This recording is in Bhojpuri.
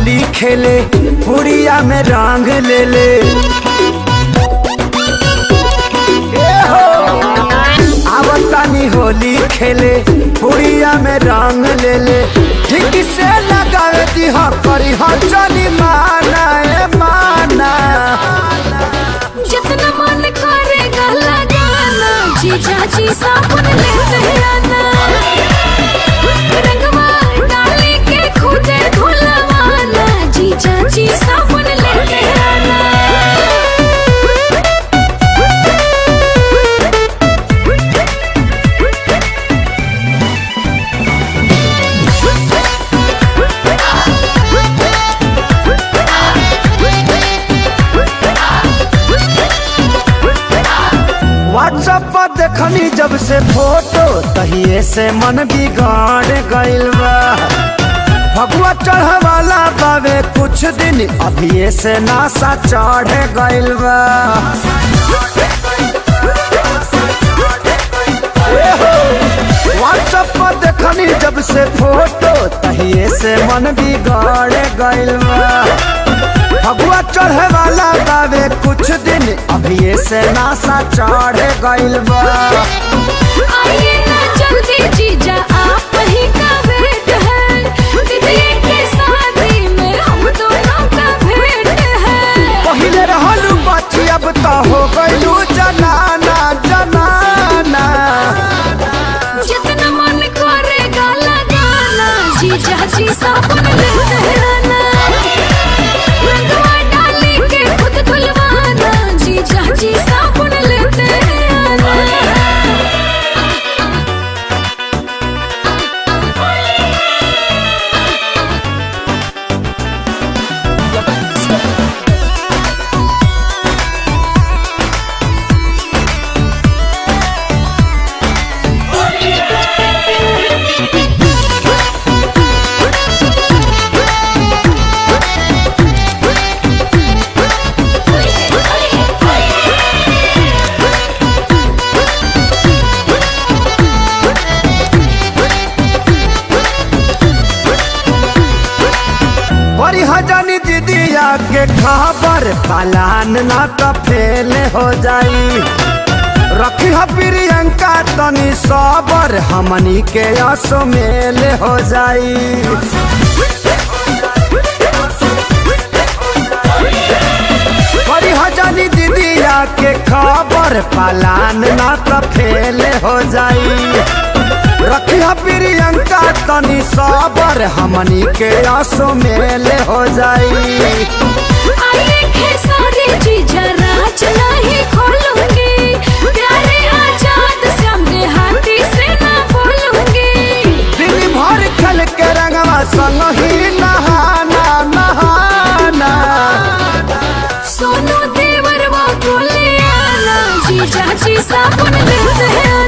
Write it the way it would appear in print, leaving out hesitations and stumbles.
होली खेले पुड़िया में रंग ले ले। आवतानी होली खेले पुड़िया में रंग ले ले। ठीक से लगावे दी हो करी हो चली माना ए माना। जितना मन करेगा लगाना जीजा जी साबुन लेते आना। रंगवा डाली के खुदे धुलवाना जीजा जी साबुन लेते आना। व्हाट्सएप पर देखनी जब से फोटो तहिए से मन बिगाड़ गइल बा। भगवा चढ़ वाला बावे कुछ दिन अभी से नासा चढ़ गइल बा। व्हाट्सएप पर देखनी जब से फोटो तहिए से मन बिगाड़ गइल बा। भगवा चढ़े वाला बावे कुछ दिन अभी से नासा चढ़ गइल बा। आइए ना जल्दी जीजा आप ही का वेट है। दीदी के शादी में हम दोनों का भेंट है। पहिले रहलू बच्ची अब तो हो गइलू जनाना जनाना। जितना मन करेगा लगाना जीजा जी साबुन लेते आना। रंगवा डाली के खुद धुलवाना जीजा जी साबुन लेते आना। बड़ी हजानी दीदिया के खबर पलान ना तो फेल हो जाई। रखी है प्रियंका तनी सबर हमनी के असो मेल हो जाई। बड़ी हजानी दीदिया के खबर पलान ना तो फेल हो जाई। रखी है प्रियंका तनी सबर हमनी के आंसू मेल हो जाई। आइए खेसारी जीजा राज नहीं खोलूंगी। प्यारे आजाद सामने हाथी से ना बोलूंगी। दिन भर खेल के रंगवा संग ही नहाना नहाना। सोनू देवरवा को ले आना जीजा जी साबुन लेते हैं।